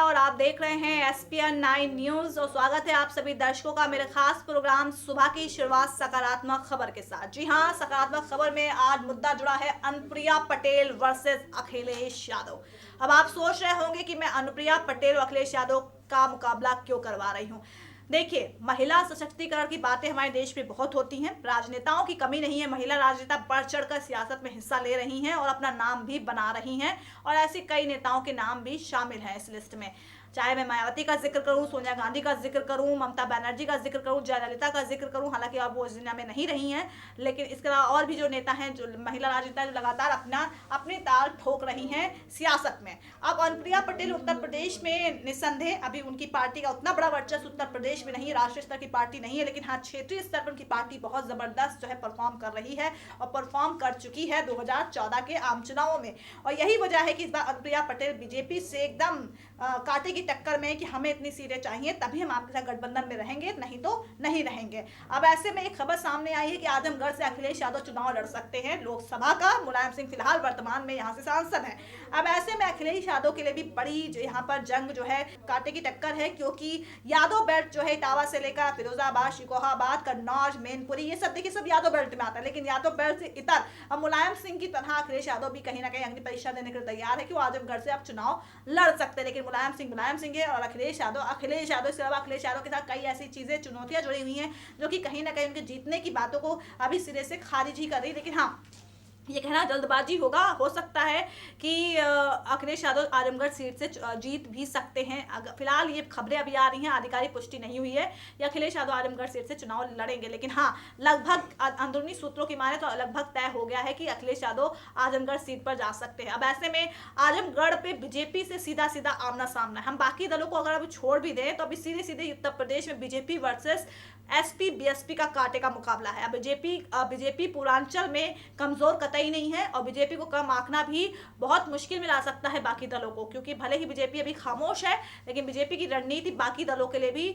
और आप देख रहे हैं एसपीएन 9 न्यूज और स्वागत है आप सभी दर्शकों का मेरे खास प्रोग्राम सुबह की शुरुआत सकारात्मक खबर के साथ। जी हां, सकारात्मक खबर में आज मुद्दा जुड़ा है अनुप्रिया पटेल वर्सेस अखिलेश यादव। अब आप सोच रहे होंगे कि मैं अनुप्रिया पटेल और अखिलेश यादव का मुकाबला क्यों करवा रही हूं। देखिए, महिला सशक्तिकरण की बातें हमारे देश में बहुत होती हैं, राजनेताओं की कमी नहीं है। महिला राजनेता बढ़ चढ़कर सियासत में हिस्सा ले रही हैं और अपना नाम भी बना रही हैं और ऐसे कई नेताओं के नाम भी शामिल हैं इस लिस्ट में। चाहे मैं मायावती का जिक्र करूं, सोनिया गांधी का जिक्र करूं, ममता बनर्जी का जिक्र करूं, जयललिता का जिक्र करूं, हालांकि अब वो इस दुनिया में नहीं रही हैं, लेकिन इसके अलावा और भी जो नेता हैं, जो महिला राजनेता जो लगातार अपनी ताल ठोक रही हैं सियासत में। अब अनुप्रिया पटेल उत्तर प्रदेश में निस्संदेह अभी उनकी पार्टी का उतना बड़ा वर्चस्व उत्तर प्रदेश में नहीं है, राष्ट्रीय स्तर की पार्टी नहीं है, लेकिन हाँ क्षेत्रीय स्तर पर उनकी पार्टी बहुत जबरदस्त जो है परफॉर्म कर रही है और परफॉर्म कर चुकी है 2014 के आम चुनावों में। और यही वजह है कि इस बार अनुप्रिया पटेल बीजेपी से एकदम कांटे की टक्कर में कि हमें इतनी सीटें चाहिए तभी हम आपके साथ गठबंधन में रहेंगे, नहीं तो नहीं रहेंगे। अब ऐसे में एक खबर सामने आई है कि आजमगढ़ से अखिलेश यादव चुनाव लड़ सकते हैं लोकसभा का। मुलायम सिंह फिलहाल वर्तमान में यहाँ से सांसद हैं। अब ऐसे में अखिलेश यादव के लिए भी बड़ी जो यहाँ पर जंग जो है कांटे की टक्कर है, क्योंकि यादव बेल्ट जो है इटावा से लेकर फिरोजाबाद, शिकोहाबाद, कन्नौज, मैनपुरी, ये सब देखिए सब यादव बेल्ट में आता है। लेकिन यादव बेल्ट से इतर अब मुलायम सिंह की तरह अखिलेश यादव भी कहीं ना कहीं अग्नि परीक्षा देने के लिए तैयार है कि वो आजमगढ़ से अब चुनाव लड़ सकते हैं। लेकिन मुलायम सिंह है और अखिलेश यादव इसके अलावा अखिलेश यादव के साथ कई ऐसी चीजें चुनौतियां जुड़ी हुई हैं जो कि कहीं ना कहीं उनके जीतने की बातों को अभी सिरे से खारिज ही कर रही। लेकिन हाँ, ये कहना जल्दबाजी होगा, हो सकता है कि अखिलेश यादव आजमगढ़ सीट से जीत भी सकते हैं। फिलहाल ये खबरें अभी आ रही हैं, आधिकारिक पुष्टि नहीं हुई है या अखिलेश यादव आजमगढ़ सीट से चुनाव लड़ेंगे। लेकिन हाँ, लगभग अंदरूनी सूत्रों की माने तो लगभग तय हो गया है कि अखिलेश यादव आजमगढ़ सीट पर जा सकते हैं। अब ऐसे में आजमगढ़ पे बीजेपी से सीधा सीधा आमना सामना है। हम बाकी दलों को अगर अभी छोड़ भी दें तो अभी सीधे सीधे उत्तर प्रदेश में बीजेपी वर्सेस एसपी बीएसपी का कांटे का मुकाबला है। बीजेपी पूर्वांचल में कमजोर कतई नहीं है और बीजेपी को कम आंकना भी बहुत मुश्किल में ला सकता है बाकी दलों को, क्योंकि भले ही बीजेपी अभी खामोश है लेकिन बीजेपी की रणनीति बाकी दलों के लिए भी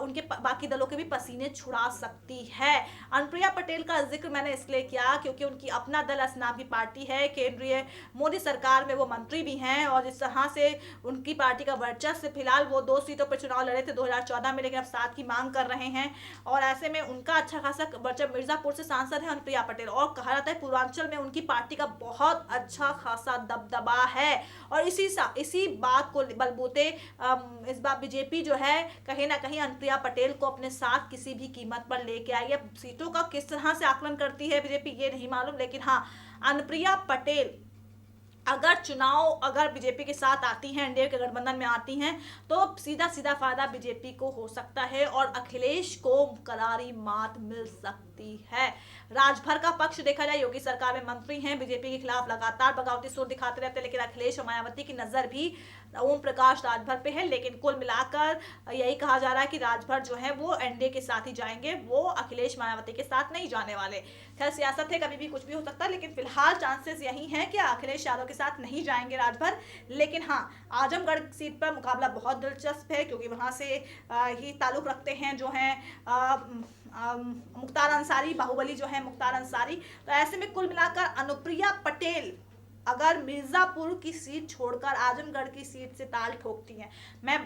उनके बाकी दलों के भी पसीने छुड़ा सकती है। अनुप्रिया पटेल का जिक्र मैंने इसलिए किया क्योंकि उनकी अपना दल असनाम की पार्टी है, केंद्रीय मोदी सरकार में वो मंत्री भी हैं और जिस तरह से उनकी पार्टी का वर्चस्व, फिलहाल वो 2 सीटों पर चुनाव लड़े थे 2014 में, लेकिन अब 7 की मांग कर रहे हैं और ऐसे में उनका अच्छा खासा वर्चस्व, मिर्जापुर से सांसद है अनुप्रिया पटेल और कहा जाता है पूर्वांचल में उनकी पार्टी का बहुत अच्छा खासा दबदबा है। और इसी बात को बलबूते इस बार बीजेपी जो है कहीं ना कहीं अनुप्रिया पटेल को अपने साथ किसी भी कीमत पर लेके आई है। सीटों का किस तरह से आकलन करती है बीजेपी ये नहीं मालूम, लेकिन हाँ, अनुप्रिया पटेल अगर बीजेपी के साथ आती हैं, एनडीए के गठबंधन में आती हैं, तो सीधा सीधा फायदा बीजेपी को हो सकता है और अखिलेश को करारी मात मिल सकती है। राजभर का पक्ष देखा जाए, योगी सरकार में मंत्री हैं, बीजेपी के खिलाफ लगातार बगावती सुर दिखाते रहते हैं, लेकिन अखिलेश और मायावती की नजर भी ओम प्रकाश राजभर पे है। लेकिन कुल मिलाकर यही कहा जा रहा है कि राजभर जो है वो एनडीए के साथ ही जाएंगे, वो अखिलेश मायावती के साथ नहीं जाने वाले। खैर सियासत है, कभी भी कुछ भी हो सकता है, लेकिन फिलहाल चांसेस यही हैं कि अखिलेश यादव के साथ नहीं जाएंगे राजभर। लेकिन हाँ, आजमगढ़ सीट पर मुकाबला बहुत दिलचस्प है क्योंकि वहां से ही ताल्लुक रखते हैं जो हैं मुख्तार अंसारी, बाहुबली जो है मुख्तार अंसारी। तो ऐसे में कुल मिलाकर अनुप्रिया पटेल अगर मिर्जापुर की सीट छोड़कर आजमगढ़ की सीट से ताल ठोकती हैं, मैं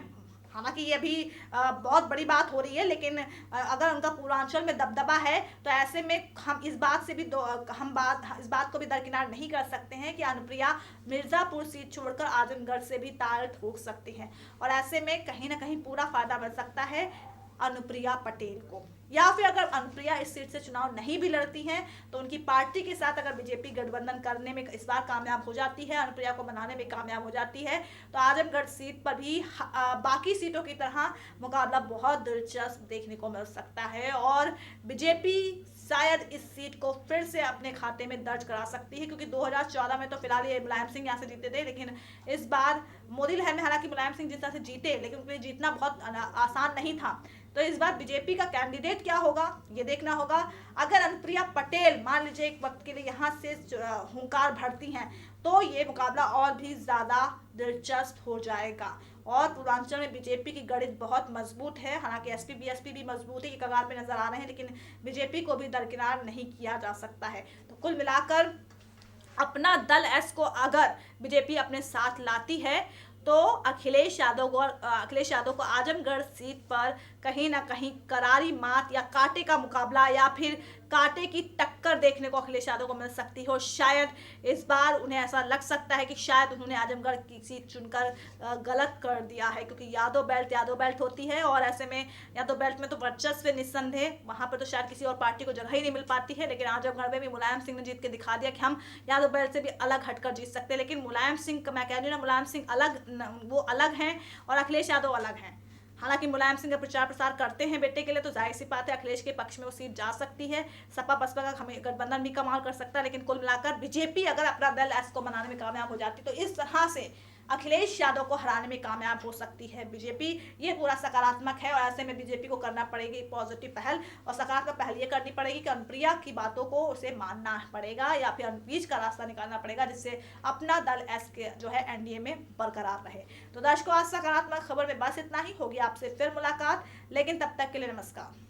हालांकि ये अभी बहुत बड़ी बात हो रही है, लेकिन अगर उनका पूर्वांचल में दबदबा है तो ऐसे में हम इस बात को भी दरकिनार नहीं कर सकते हैं कि अनुप्रिया मिर्जापुर सीट छोड़कर आजमगढ़ से भी ताल ठोक सकती हैं और ऐसे में कहीं ना कहीं पूरा फायदा मिल सकता है अनुप्रिया पटेल को। या फिर अगर अनुप्रिया इस सीट से चुनाव नहीं भी लड़ती हैं तो उनकी पार्टी के साथ अगर बीजेपी गठबंधन करने में इस बार कामयाब हो जाती है, अनुप्रिया को बनाने में कामयाब हो जाती है, तो आजमगढ़ सीट पर भी बाकी सीटों की तरह मुकाबला बहुत दिलचस्प देखने को मिल सकता है और बीजेपी शायद इस सीट को फिर से अपने खाते में दर्ज करा सकती है, क्योंकि 2014 में तो फिलहाल ये मुलायम सिंह यहाँ से जीते थे, लेकिन इस बार मोदी लहर में हालांकि मुलायम सिंह जिस तरह से जीते, लेकिन उनके लिए जीतना बहुत आसान नहीं था। तो इस बार बीजेपी का कैंडिडेट क्या होगा ये देखना होगा। अगर अनुप्रिया पटेल मान लीजिए एक वक्त के लिए यहाँ से हुंकार भरती हैं तो ये मुकाबला और भी ज्यादा दिलचस्प हो जाएगा और पूर्वांचल में बीजेपी की गणित बहुत मजबूत है। हालांकि एसपी बीएसपी भी मजबूती की कगार पे नजर आ रहे हैं, लेकिन बीजेपी को भी दरकिनार नहीं किया जा सकता है। तो कुल मिलाकर अपना दल एस को अगर बीजेपी अपने साथ लाती है तो अखिलेश यादव को आजमगढ़ सीट पर कहीं ना कहीं करारी मात या कांटे का मुकाबला या फिर कांटे की टक्कर देखने को अखिलेश यादव को मिल सकती हो। शायद इस बार उन्हें ऐसा लग सकता है कि शायद उन्होंने आजमगढ़ की सीट चुनकर गलत कर दिया है, क्योंकि यादव बेल्ट होती है और ऐसे में यादव बेल्ट में तो वर्चस्व निस्संदेह, वहां पर तो शायद किसी और पार्टी को जगह ही नहीं मिल पाती है। लेकिन आजमगढ़ में भी मुलायम सिंह ने जीत के दिखा दिया कि हम यादव बेल्ट से भी अलग हटकर जीत सकते हैं। लेकिन मुलायम सिंह, मैं कह रही हूँ ना, मुलायम सिंह वो अलग हैं और अखिलेश यादव अलग हैं। हालांकि मुलायम सिंह का प्रचार प्रसार करते हैं बेटे के लिए, तो जाहिर सी बात है अखिलेश के पक्ष में वो सीट जा सकती है। सपा बसपा का गठबंधन भी कमाल कर सकता है। लेकिन कुल मिलाकर बीजेपी अगर अपना दल एस को बनाने में कामयाब हो जाती तो इस तरह से अखिलेश यादव को हराने में कामयाब हो सकती है बीजेपी। ये पूरा सकारात्मक है और ऐसे में बीजेपी को करना पड़ेगी पॉजिटिव पहल, और सकारात्मक पहल ये करनी पड़ेगी कि अनुप्रिया की बातों को उसे मानना पड़ेगा या फिर बीच का रास्ता निकालना पड़ेगा, जिससे अपना दल एस के जो है एनडीए में बरकरार रहे। तो दर्शकों, आज सकारात्मक खबर में बस इतना ही। होगी आपसे फिर मुलाकात, लेकिन तब तक के लिए नमस्कार।